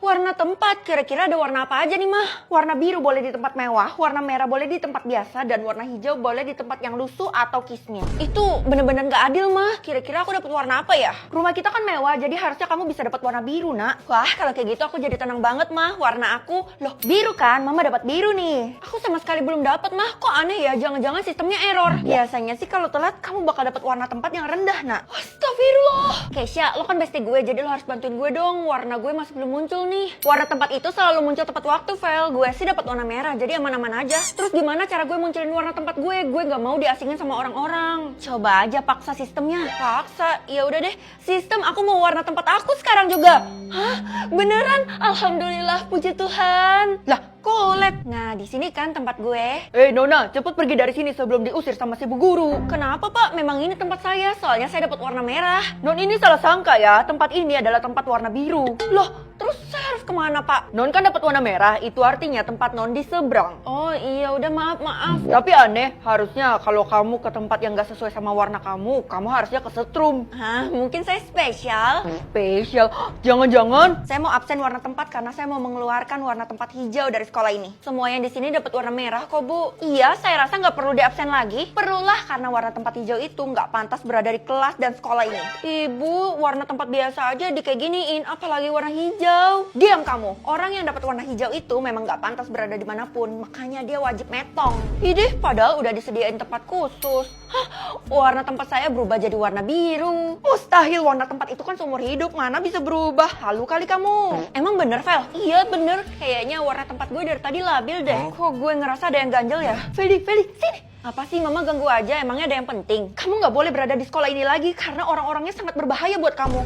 Warna tempat, kira-kira ada warna apa aja nih mah? Warna biru boleh di tempat mewah, warna merah boleh di tempat biasa, dan warna hijau boleh di tempat yang lusuh atau kismin. Itu bener-bener gak adil mah, kira-kira aku dapat warna apa ya? Rumah kita kan mewah, jadi harusnya kamu bisa dapat warna biru nak. Wah kalau kayak gitu aku jadi tenang banget mah, warna aku, loh biru kan, mama dapat biru nih. Aku sama sekali belum dapat mah, kok aneh ya, jangan-jangan sistemnya error. Biasanya sih kalau telat kamu bakal dapat warna tempat yang rendah nak. Astagfirullah. Keisha, lo kan bestie gue, jadi lo harus bantuin gue dong, warna gue masih belum muncul nih. Warna tempat itu selalu muncul tepat waktu, Vel. Gue sih dapat warna merah, jadi aman-aman aja. Terus gimana cara gue munculin warna tempat gue? Gue gak mau diasingin sama orang-orang. Coba aja paksa sistemnya. Paksa? Ya udah deh. Sistem, aku mau warna tempat aku sekarang juga. Hah? Beneran? Alhamdulillah, puji Tuhan. Lah, kolek. Nah, di sini kan tempat gue. Nona, cepet pergi dari sini sebelum diusir sama si bu guru. Kenapa, Pak? Memang ini tempat saya. Soalnya saya dapat warna merah. Non ini salah sangka ya. Tempat ini adalah tempat warna biru. Loh, terus saya harus kemana, Pak? Non kan dapat warna merah. Itu artinya tempat non di seberang. Oh iya, udah maaf. Tapi aneh, harusnya kalau kamu ke tempat yang gak sesuai sama warna kamu harusnya ke setrum. Hah? Mungkin saya spesial. Spesial? Jangan-jangan saya mau absen warna tempat karena saya mau mengeluarkan warna tempat hijau dari sekolah ini. Semua yang di sini dapat warna merah kok, Bu. Iya, saya rasa nggak perlu diabsen lagi. Perlulah karena warna tempat hijau itu nggak pantas berada di kelas dan sekolah ini. Ibu, warna tempat biasa aja di kayak giniin, apalagi warna hijau. Diam kamu. Orang yang dapat warna hijau itu memang nggak pantas berada dimanapun, makanya dia wajib metong. Idih, padahal udah disediain tempat khusus. Hah, warna tempat saya berubah jadi warna biru. Mustahil, warna tempat itu kan seumur hidup, mana bisa berubah? Halu kali kamu. Emang bener, Vel? Iya bener, kayaknya warna tempat gue dari tadi labil deh. Kok gue ngerasa ada yang ganjel ya? Feli, sini. Apa sih, mama ganggu aja, emangnya ada yang penting? Kamu gak boleh berada di sekolah ini lagi karena orang-orangnya sangat berbahaya buat kamu.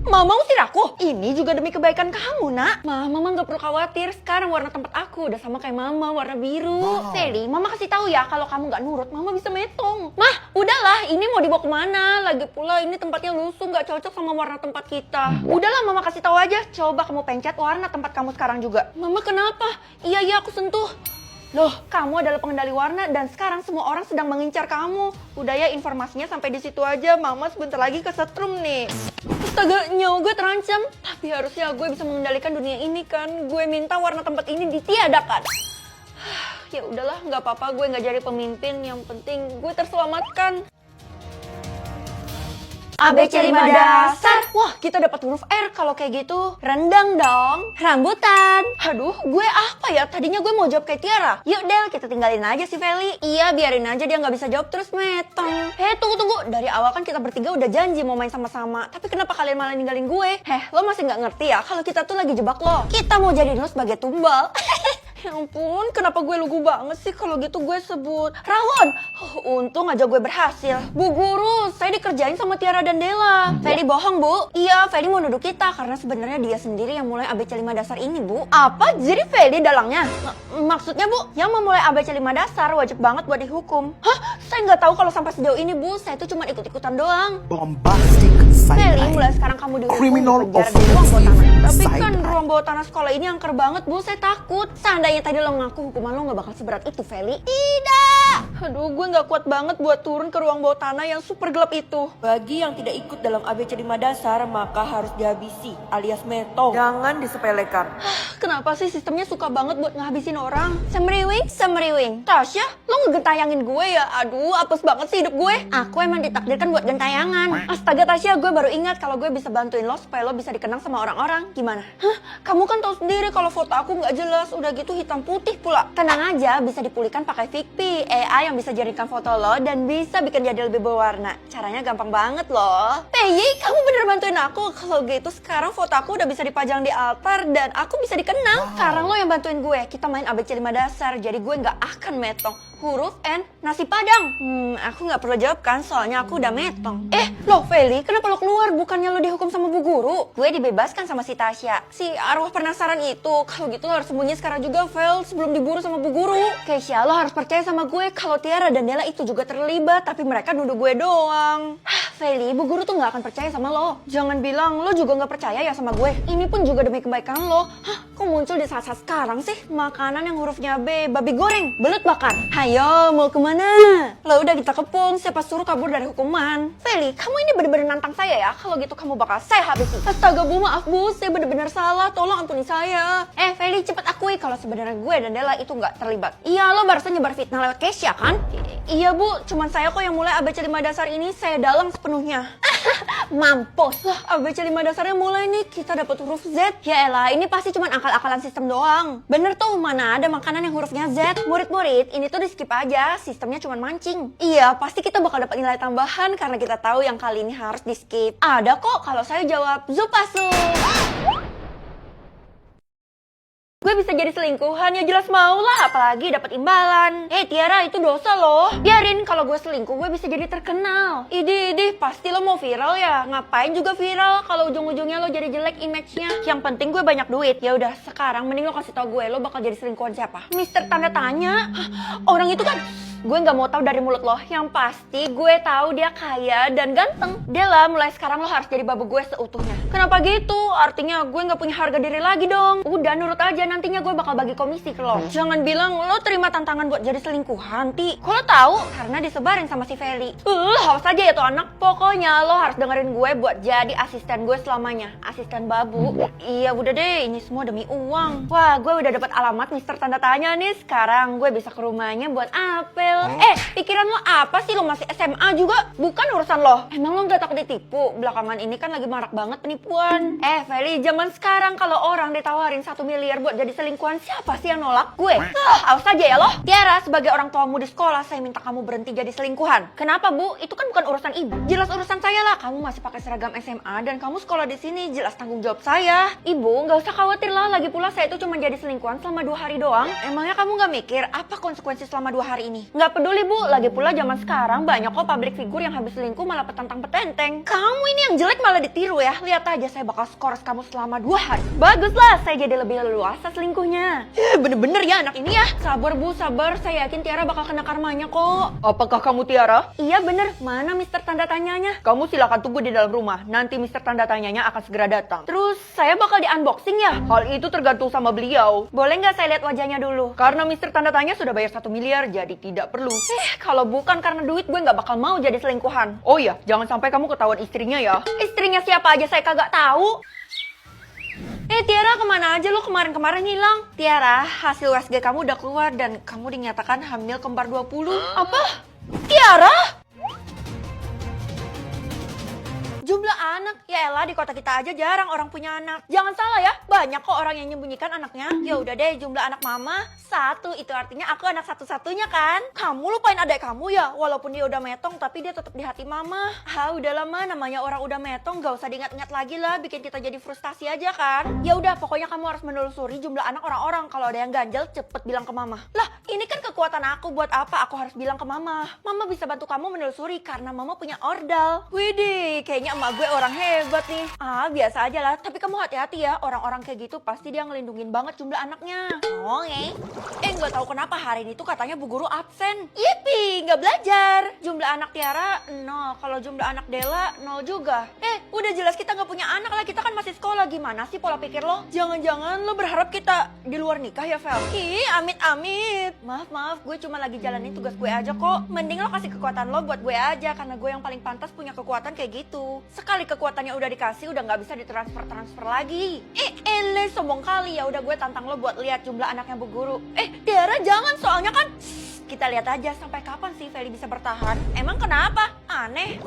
Mama usir aku? Ini juga demi kebaikan kamu, nak. Mama gak perlu khawatir, sekarang warna tempat aku udah sama kayak mama, warna biru. Feli, mama kasih tahu ya kalau kamu gak nurut, mama bisa metong. Mah, udahlah, ini mau dibawa kemana? Lagi pula ini tempatnya lusuh, gak cocok sama warna tempat kita. Udahlah, mama kasih tahu aja, coba kamu pencet warna tempat kamu sekarang juga. Mama kenapa? Iya, aku sentuh. Loh, kamu adalah pengendali warna dan sekarang semua orang sedang mengincar kamu. Udah ya, informasinya sampai di situ aja. Mama sebentar lagi ke setrum nih. Astaga, nyawa gue terancam. Tapi harusnya gue bisa mengendalikan dunia ini kan. Gue minta warna tempat ini ditiadakan. Ya udahlah, nggak apa-apa. Gue nggak jadi pemimpin. Yang penting gue terselamatkan. ABC 5 dasar. Wah, kita dapat huruf R kalau kayak gitu. Rendang dong. Rambutan. Aduh, gue apa ya? Tadinya gue mau jawab kayak Tiara. Yuk Del, kita tinggalin aja si Feli. Iya, biarin aja dia nggak bisa jawab terus metong. Tunggu. Dari awal kan kita bertiga udah janji mau main sama-sama. Tapi kenapa kalian malah ninggalin gue? Lo masih nggak ngerti ya kalau kita tuh lagi jebak lo. Kita mau jadiin lo sebagai tumbal. Ya ampun, kenapa gue lugu banget sih kalau gitu gue sebut Rawon. Untung aja gue berhasil. Bu guru, saya dikerjain sama Tiara dan Dela. Feli bohong, Bu. Iya, Feli mau nuduh kita karena sebenarnya dia sendiri yang mulai ABC 5 dasar ini, Bu. Apa? Jadi Feli dalangnya? Maksudnya, Bu, yang memulai ABC 5 dasar wajib banget buat dihukum. Hah? Saya nggak tahu kalau sampai sejauh ini, Bu. Saya itu cuma ikut-ikutan doang. Bombastic Feli, mulai sekarang kamu dihukum criminal penjara di ruang bawah tanah. Tapi kan cyanide. ruang bawah tanah sekolah ini angker banget, Bu. Saya takut. Seandainya tadi lo ngaku, hukuman lo nggak bakal seberat itu, Feli. Tidak! Aduh, gue nggak kuat banget buat turun ke ruang bawah tanah yang super gelap itu. Bagi yang tidak ikut dalam ABC 5 dasar, maka harus dihabisi alias metong. Jangan disepelekan. Kenapa sih sistemnya suka banget buat ngabisin orang? Semriwing. Tasya, lo ngegentayangin gue ya? Aduh, apes banget sih hidup gue. Aku emang ditakdirkan buat gentayangan. Astaga Tasya, gue baru ingat kalau gue bisa bantuin lo supaya lo bisa dikenang sama orang-orang. Gimana? Hah? Kamu kan tahu sendiri kalau foto aku nggak jelas, udah gitu hitam putih pula. Tenang aja, bisa dipulihkan pakai Fikpi, AI yang bisa jadikan foto lo dan bisa bikin jadi lebih berwarna. Caranya gampang banget loh. Peyi, kamu bener bantuin aku. Kalau gitu sekarang foto aku udah bisa dipajang di altar dan aku bisa dikenang. Sekarang lo yang bantuin gue. Kita main ABC 5 dasar, jadi gue nggak akan metong. Huruf N, nasi padang. Aku nggak perlu jawab kan, soalnya aku udah metong. Lo Feli, kenapa lo keluar? Bukannya lo dihukum sama bu guru? Gue dibebaskan sama si Tasya. Si arwah penasaran itu. Kalau gitu lo harus sembunyi sekarang juga, Vel, sebelum diburu sama bu guru. Keisha, lo harus percaya sama gue kalau Tiara dan Dela itu juga terlibat, tapi mereka nuduh gue doang. Feli, bu guru tuh nggak akan percaya sama lo. Jangan bilang lo juga nggak percaya ya sama gue. Ini pun juga demi kebaikan lo. Kok muncul di saat-saat sekarang sih? Makanan yang hurufnya B, babi goreng, belut bakar. Hai Ayo, mau kemana? Lah udah kita kepung, siapa suruh kabur dari hukuman. Feli, kamu ini bener-bener nantang saya ya. Kalau gitu kamu bakal saya habisi. Astaga Bu, maaf Bu, saya bener-bener salah. Tolong ampuni saya. Feli, cepet akui kalau sebenarnya gue dan Della itu nggak terlibat. Iya, lo barusan nyebar fitnah lewat Kesya kan? Iya Bu, cuman saya kok yang mulai ABC 5 dasar ini saya dalang sepenuhnya. Mampus lah, ABC 5 dasarnya mulai nih, kita dapat huruf Z. Ya elah, ini pasti cuma akal-akalan sistem doang. Bener tuh, mana ada makanan yang hurufnya Z. Murid-murid, ini tuh di skip aja, sistemnya cuma mancing. Iya, pasti kita bakal dapat nilai tambahan karena kita tahu yang kali ini harus di skip. Ada kok kalau saya jawab Zupasu. Gue bisa jadi selingkuhan, ya jelas mau lah, apalagi dapat imbalan. Tiara, itu dosa loh. Biarin, kalau gue selingkuh gue bisa jadi terkenal. Idih, pasti lo mau viral ya. Ngapain juga viral kalau ujung-ujungnya lo jadi jelek image-nya. Yang penting gue banyak duit. Ya udah, sekarang mending lo kasih tau gue lo bakal jadi selingkuhan siapa. Mister tanda tanya. Orang itu kan gue nggak mau tahu dari mulut lo. Yang pasti gue tahu dia kaya dan ganteng. Della, mulai sekarang lo harus jadi babu gue seutuhnya. Kenapa gitu? Artinya gue nggak punya harga diri lagi dong. Udah nurut aja, nantinya gue bakal bagi komisi ke lo. Jangan bilang lo terima tantangan buat jadi selingkuhan, Ti. Kok lo tahu? Karena disebarin sama si Feli. Haus aja ya tuh anak. Pokoknya lo harus dengerin gue buat jadi asisten gue selamanya. Asisten babu. Iya udah deh, ini semua demi uang. Wah, gue udah dapat alamat Mister tanda tanya nih. Sekarang gue bisa ke rumahnya buat apel. Pikiran lo apa sih? Lo masih SMA juga? Bukan urusan lo. Emang lo gak takut ditipu? Belakangan ini kan lagi marak banget penipuan. Feli, zaman sekarang kalau orang ditawarin 1 miliar buat jadi selingkuhan, siapa sih yang nolak? Gue. Awas aja ya lo. Tiara, sebagai orang tuamu di sekolah, saya minta kamu berhenti jadi selingkuhan. Kenapa Bu? Itu kan bukan urusan ibu. Jelas urusan saya lah. Kamu masih pakai seragam SMA dan kamu sekolah di sini, jelas tanggung jawab saya. Ibu, nggak usah khawatir lah. Lagi pula saya itu cuma jadi selingkuhan selama 2 hari doang. Emangnya kamu nggak mikir apa konsekuensi selama 2 hari ini? Nggak peduli Bu. Lagi pula zaman sekarang banyak kok public figure yang habis selingkuh malah petantang petenteng. Kamu ini yang jelek malah ditiru ya. Lihat aja saya bakal skors kamu selama 2 hari. Baguslah, saya jadi lebih leluasa selingkuhnya. Bener-bener ya anak ini ya. Sabar Bu, sabar. Saya yakin Tiara bakal kena karmanya kok. Apakah kamu Tiara? Iya bener. Mana Mister tanda tanyanya? Kamu silakan tunggu di dalam rumah. Nanti Mister tanda tanyanya akan segera datang. Terus saya bakal di unboxing ya? Hal itu tergantung sama beliau. Boleh nggak saya lihat wajahnya dulu? Karena Mister tanda tanya sudah bayar 1 miliar, jadi tidak perlu. Kalau bukan karena duit gue nggak bakal mau jadi selingkuhan. Oh iya, jangan sampai kamu ketahuan istrinya ya. Istrinya siapa aja saya kagak tahu. Tiara, kemana aja lo kemarin-kemarin hilang? Tiara, hasil USG kamu udah keluar dan kamu dinyatakan hamil kembar 20. Apa? Tiara? Jumlah anak, ya elah di kota kita aja jarang orang punya anak. Jangan salah ya, banyak kok orang yang menyembunyikan anaknya. Ya udah deh, jumlah anak mama 1, itu artinya aku anak satu-satunya kan? Kamu lupain adik kamu ya, walaupun dia udah metong tapi dia tetap di hati mama. Udah lama namanya orang udah metong, gak usah diingat-ingat lagi lah, bikin kita jadi frustasi aja kan? Ya udah, pokoknya kamu harus menelusuri jumlah anak orang-orang. Kalau ada yang ganjel, cepet bilang ke mama. Lah, ini kan kekuatan aku, buat apa aku harus bilang ke mama? Mama bisa bantu kamu menelusuri karena mama punya ordal. Widih, kayaknya emak gue orang hebat nih. Biasa aja lah. Tapi kamu hati-hati ya. Orang-orang kayak gitu pasti dia ngelindungin banget jumlah anaknya. Nggak tahu kenapa hari ini tuh katanya bu guru absen. Yipi, nggak belajar. Jumlah anak Tiara 0. Kalau jumlah anak Della 0 juga. Udah jelas kita nggak punya anak lah. Kita kan masih sekolah. Gimana sih pola pikir lo? Jangan-jangan lo berharap kita di luar nikah ya, Vel? Amit-amit. Maaf. Gue cuma lagi jalanin tugas gue aja kok. Mending lo kasih kekuatan lo buat gue aja. Karena gue yang paling pantas punya kekuatan kayak gitu. Sekali kekuatannya udah dikasih, udah nggak bisa ditransfer lagi. Sombong kali. Ya udah gue tantang lo buat lihat jumlah anaknya bu guru. Tiara jangan, soalnya kan kita lihat aja sampai kapan sih Feli bisa bertahan. Emang kenapa? Aneh.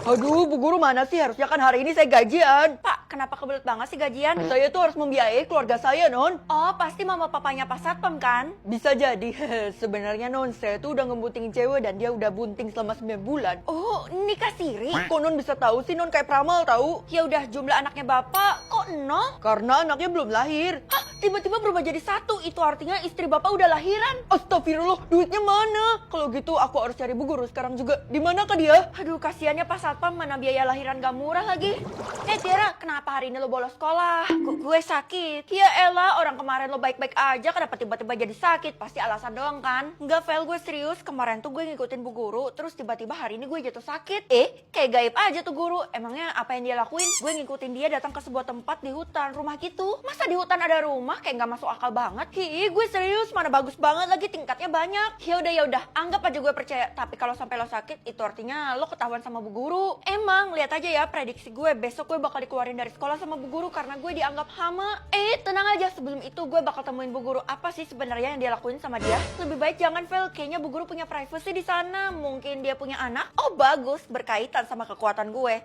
Aduh, bu guru mana sih? Harusnya kan hari ini saya gajian. Pak, kenapa kebelet banget sih gajian? Saya tuh harus membiayai keluarga saya, Non. Oh, pasti mama papanya Pak Satpam kan? Bisa jadi. Sebenarnya Non, saya tuh udah ngebuntingin cewek dan dia udah bunting selama 9 bulan. Oh, nikah siri? Kok Non bisa tahu sih? Non kayak peramal tahu. Ya udah, jumlah anaknya Bapak kok 0? Karena anaknya belum lahir. Tiba-tiba berubah jadi 1. Itu artinya istri Bapak udah lahiran. Astagfirullah, duitnya mana? Kalau gitu aku harus cari bu guru sekarang juga. Di mana kah dia? Aduh, kasihannya Pak Satpam, mana biaya lahiran gak murah lagi. Tiara, kenapa hari ini lo bolos sekolah? Gue sakit. Ya elah, orang kemarin lo baik-baik aja, kenapa tiba-tiba jadi sakit? Pasti alasan doang kan? Enggak, Vel, gue serius. Kemarin tuh gue ngikutin bu guru, terus tiba-tiba hari ini gue jatuh sakit. Kayak gaib aja tuh guru. Emangnya apa yang dia lakuin? Gue ngikutin dia datang ke sebuah tempat di hutan, rumah gitu. Masa di hutan ada rumah? mah kayak nggak masuk akal banget. Ih, gue serius, mana bagus banget lagi, tingkatnya banyak. Ya udah, anggap aja gue percaya. Tapi kalau sampai lo sakit, itu artinya lo ketahuan sama bu guru. Emang, lihat aja ya prediksi gue, besok gue bakal dikeluarin dari sekolah sama bu guru karena gue dianggap hama. Tenang aja, sebelum itu gue bakal temuin bu guru apa sih sebenarnya yang dia lakuin sama dia. Lebih baik jangan, Vel, kayaknya bu guru punya privacy di sana. Mungkin dia punya anak. Oh bagus, berkaitan sama kekuatan gue.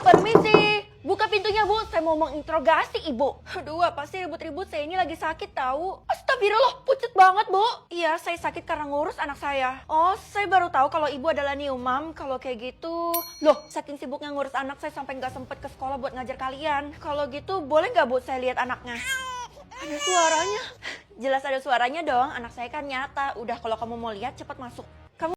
Permisi, buka pintunya bu, saya mau menginterogasi ibu. Aduh, apa sih ribut-ribut, saya ini lagi sakit tahu. Astagfirullah, pucet banget bu. Iya, saya sakit karena ngurus anak saya. Oh, saya baru tahu kalau ibu adalah new mom. Kalau kayak gitu, loh, saking sibuknya ngurus anak saya sampai nggak sempet ke sekolah buat ngajar kalian. Kalau gitu, boleh nggak bu saya lihat anaknya? Ada suaranya. Jelas ada suaranya dong, anak saya kan nyata. Udah, kalau kamu mau lihat cepat masuk.